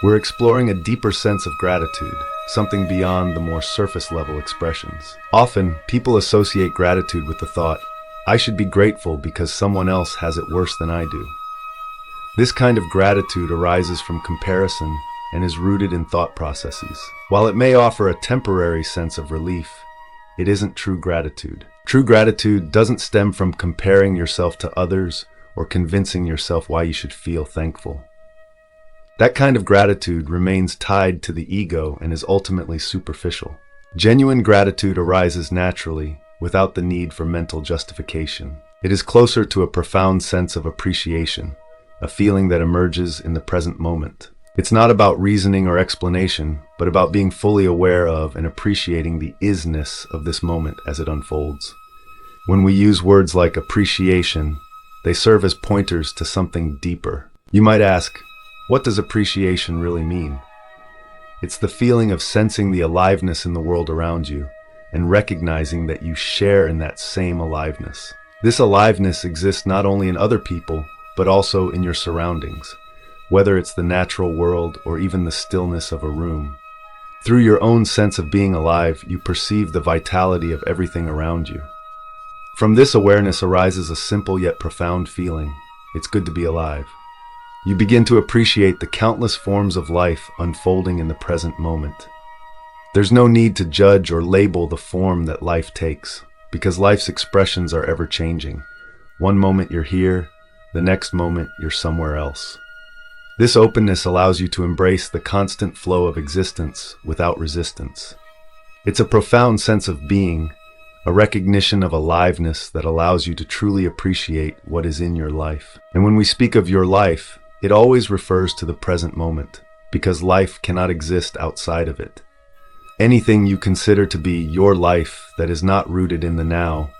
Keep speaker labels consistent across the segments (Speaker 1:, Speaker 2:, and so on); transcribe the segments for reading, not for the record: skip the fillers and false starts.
Speaker 1: We're exploring a deeper sense of gratitude, something beyond the more surface-level expressions. Often, people associate gratitude with the thought, I should be grateful because someone else has it worse than I do. This kind of gratitude arises from comparison and is rooted in thought processes. While it may offer a temporary sense of relief, it isn't true gratitude. True gratitude doesn't stem from comparing yourself to others or convincing yourself why you should feel thankful. That kind of gratitude remains tied to the ego and is ultimately superficial. Genuine gratitude arises naturally, without the need for mental justification. It is closer to a profound sense of appreciation, a feeling that emerges in the present moment. It's not about reasoning or explanation, but about being fully aware of and appreciating the isness of this moment as it unfolds. When we use words like appreciation, they serve as pointers to something deeper. You might ask, what does appreciation really mean? It's the feeling of sensing the aliveness in the world around you and recognizing that you share in that same aliveness. This aliveness exists not only in other people, but also in your surroundings, whether it's the natural world or even the stillness of a room. Through your own sense of being alive, you perceive the vitality of everything around you. From this awareness arises a simple yet profound feeling. It's good to be alive. You begin to appreciate the countless forms of life unfolding in the present moment. There's no need to judge or label the form that life takes, because life's expressions are ever changing. One moment you're here, the next moment you're somewhere else. This openness allows you to embrace the constant flow of existence without resistance. It's a profound sense of being, a recognition of aliveness that allows you to truly appreciate what is in your life. And when we speak of your life, it always refers to the present moment, because life cannot exist outside of it. Anything you consider to be your life that is not rooted in the now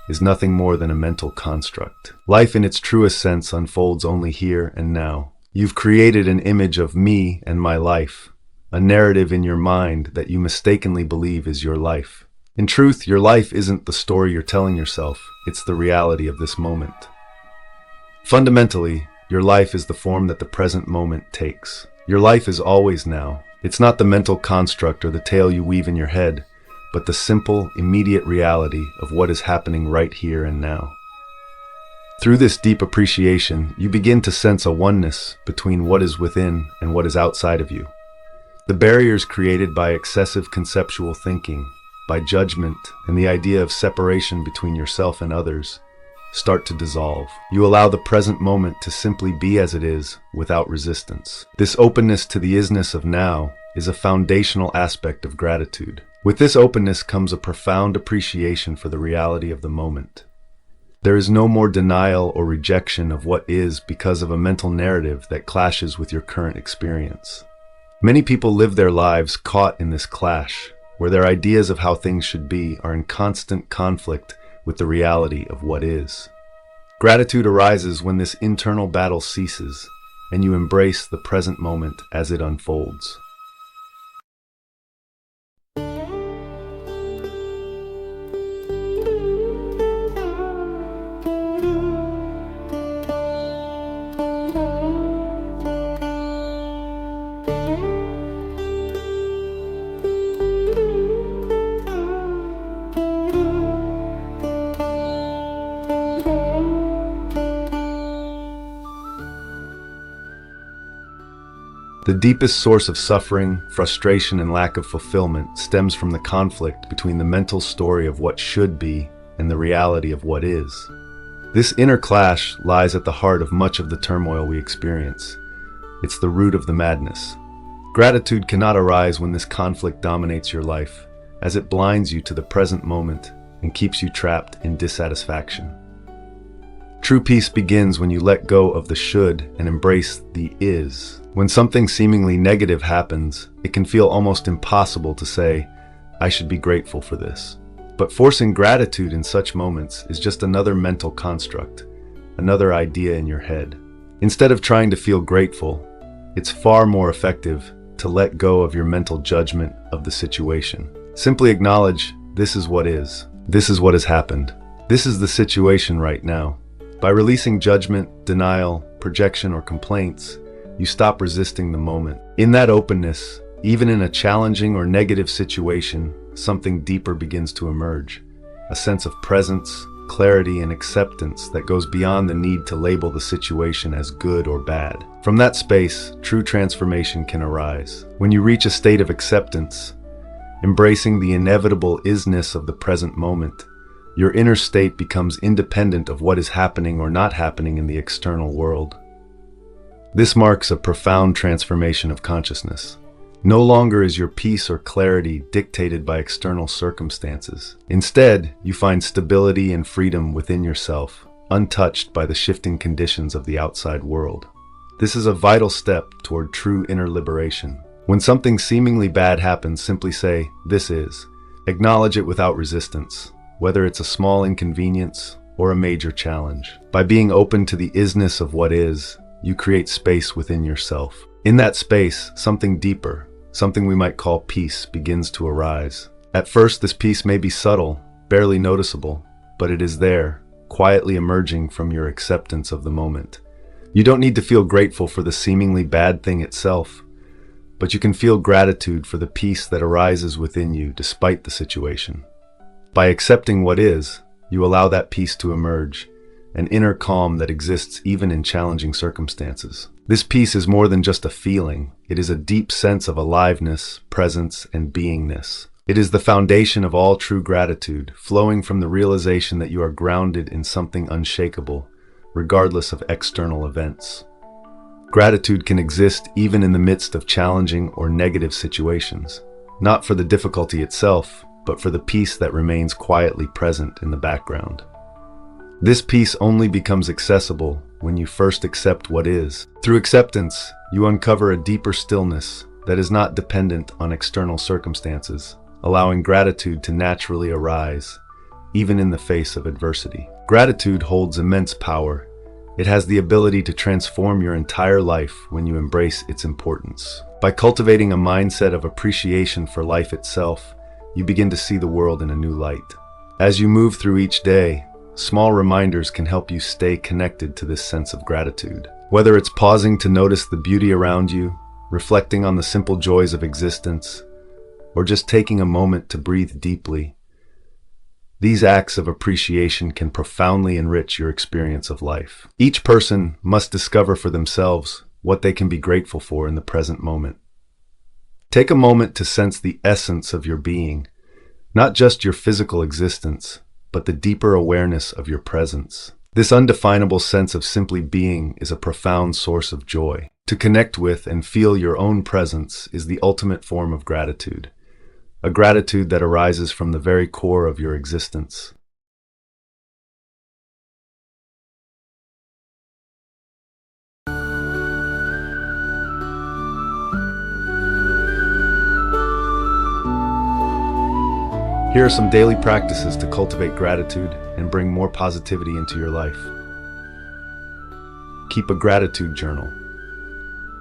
Speaker 1: is nothing more than a mental construct. Life in its truest sense unfolds only here and now. You've created an image of me and my life, a narrative in your mind that you mistakenly believe is your life. In truth, your life isn't the story you're telling yourself, it's the reality of this moment. Fundamentally, your life is the form that the present moment takes. Your life is always now. It's not the mental construct or the tale you weave in your head, but the simple, immediate reality of what is happening right here and now. Through this deep appreciation, you begin to sense a oneness between what is within and what is outside of you. The barriers created by excessive conceptual thinking, by judgment, and the idea of separation between yourself and others start to dissolve. You allow the present moment to simply be as it is, without resistance. This openness to the isness of now is a foundational aspect of gratitude. With this openness comes a profound appreciation for the reality of the moment. There is no more denial or rejection of what is because of a mental narrative that clashes with your current experience. Many people live their lives caught in this clash, where their ideas of how things should be are in constant conflict with the reality of what is. Gratitude arises when this internal battle ceases, and you embrace the present moment as it unfolds. The deepest source of suffering, frustration, and lack of fulfillment stems from the conflict between the mental story of what should be and the reality of what is. This inner clash lies at the heart of much of the turmoil we experience. It's the root of the madness. Gratitude cannot arise when this conflict dominates your life, as it blinds you to the present moment and keeps you trapped in dissatisfaction. True peace begins when you let go of the should and embrace the is. When something seemingly negative happens, it can feel almost impossible to say, I should be grateful for this. But forcing gratitude in such moments is just another mental construct, another idea in your head. Instead of trying to feel grateful, it's far more effective to let go of your mental judgment of the situation. Simply acknowledge, this is what is. This is what has happened. This is the situation right now. By releasing judgment, denial, projection, or complaints, you stop resisting the moment. In that openness, even in a challenging or negative situation, something deeper begins to emerge. A sense of presence, clarity, and acceptance that goes beyond the need to label the situation as good or bad. From that space, true transformation can arise. When you reach a state of acceptance, embracing the inevitable isness of the present moment, your inner state becomes independent of what is happening or not happening in the external world. This marks a profound transformation of consciousness. No longer is your peace or clarity dictated by external circumstances. Instead, you find stability and freedom within yourself, untouched by the shifting conditions of the outside world. This is a vital step toward true inner liberation. When something seemingly bad happens, simply say, "This is." Acknowledge it without resistance, whether it's a small inconvenience or a major challenge. By being open to the isness of what is, you create space within yourself. In that space, something deeper, something we might call peace, begins to arise. At first, this peace may be subtle, barely noticeable, but it is there, quietly emerging from your acceptance of the moment. You don't need to feel grateful for the seemingly bad thing itself, but you can feel gratitude for the peace that arises within you despite the situation. By accepting what is, you allow that peace to emerge, an inner calm that exists even in challenging circumstances. This peace is more than just a feeling. It is a deep sense of aliveness, presence, and beingness. It is the foundation of all true gratitude, flowing from the realization that you are grounded in something unshakable, regardless of external events. Gratitude can exist even in the midst of challenging or negative situations, not for the difficulty itself, but for the peace that remains quietly present in the background. This peace only becomes accessible when you first accept what is. Through acceptance, you uncover a deeper stillness that is not dependent on external circumstances, allowing gratitude to naturally arise, even in the face of adversity. Gratitude holds immense power. It has the ability to transform your entire life when you embrace its importance. By cultivating a mindset of appreciation for life itself, you begin to see the world in a new light. As you move through each day, small reminders can help you stay connected to this sense of gratitude. Whether it's pausing to notice the beauty around you, reflecting on the simple joys of existence, or just taking a moment to breathe deeply, these acts of appreciation can profoundly enrich your experience of life. Each person must discover for themselves what they can be grateful for in the present moment. Take a moment to sense the essence of your being, not just your physical existence, but the deeper awareness of your presence. This undefinable sense of simply being is a profound source of joy. To connect with and feel your own presence is the ultimate form of gratitude, a gratitude that arises from the very core of your existence. Here are some daily practices to cultivate gratitude and bring more positivity into your life. Keep a gratitude journal.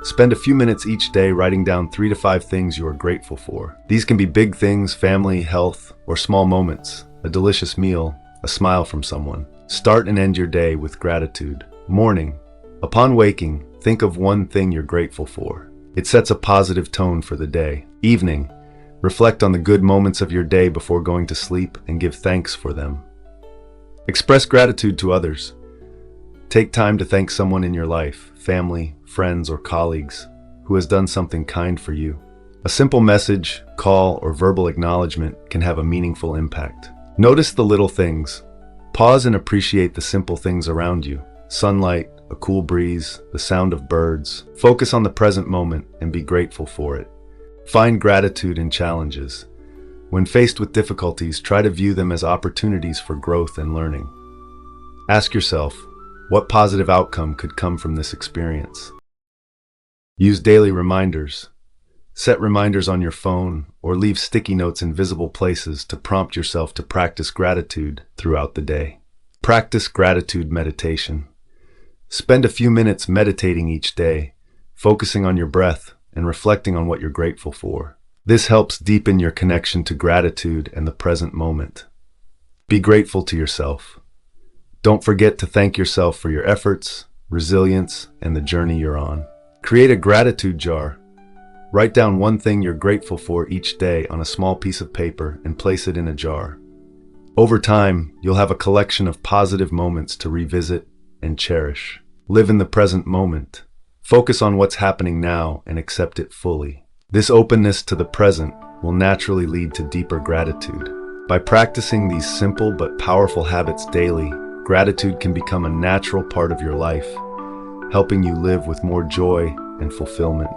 Speaker 1: Spend a few minutes each day writing down 3 to 5 things you are grateful for. These can be big things, family, health, or small moments, a delicious meal, a smile from someone. Start and end your day with gratitude. Morning. Upon waking, think of one thing you're grateful for. It sets a positive tone for the day. Evening. Reflect on the good moments of your day before going to sleep and give thanks for them. Express gratitude to others. Take time to thank someone in your life, family, friends, or colleagues, who has done something kind for you. A simple message, call, or verbal acknowledgement can have a meaningful impact. Notice the little things. Pause and appreciate the simple things around you. Sunlight, a cool breeze, the sound of birds. Focus on the present moment and be grateful for it. Find gratitude in challenges. When faced with difficulties, try to view them as opportunities for growth and learning. Ask yourself, what positive outcome could come from this experience? Use daily reminders. Set reminders on your phone or leave sticky notes in visible places to prompt yourself to practice gratitude throughout the day. Practice gratitude meditation. Spend a few minutes meditating each day, focusing on your breath and reflecting on what you're grateful for. This helps deepen your connection to gratitude and the present moment. Be grateful to yourself. Don't forget to thank yourself for your efforts, resilience, and the journey you're on. Create a gratitude jar. Write down one thing you're grateful for each day on a small piece of paper and place it in a jar. Over time, you'll have a collection of positive moments to revisit and cherish. Live in the present moment. Focus on what's happening now and accept it fully. This openness to the present will naturally lead to deeper gratitude. By practicing these simple but powerful habits daily, gratitude can become a natural part of your life, helping you live with more joy and fulfillment.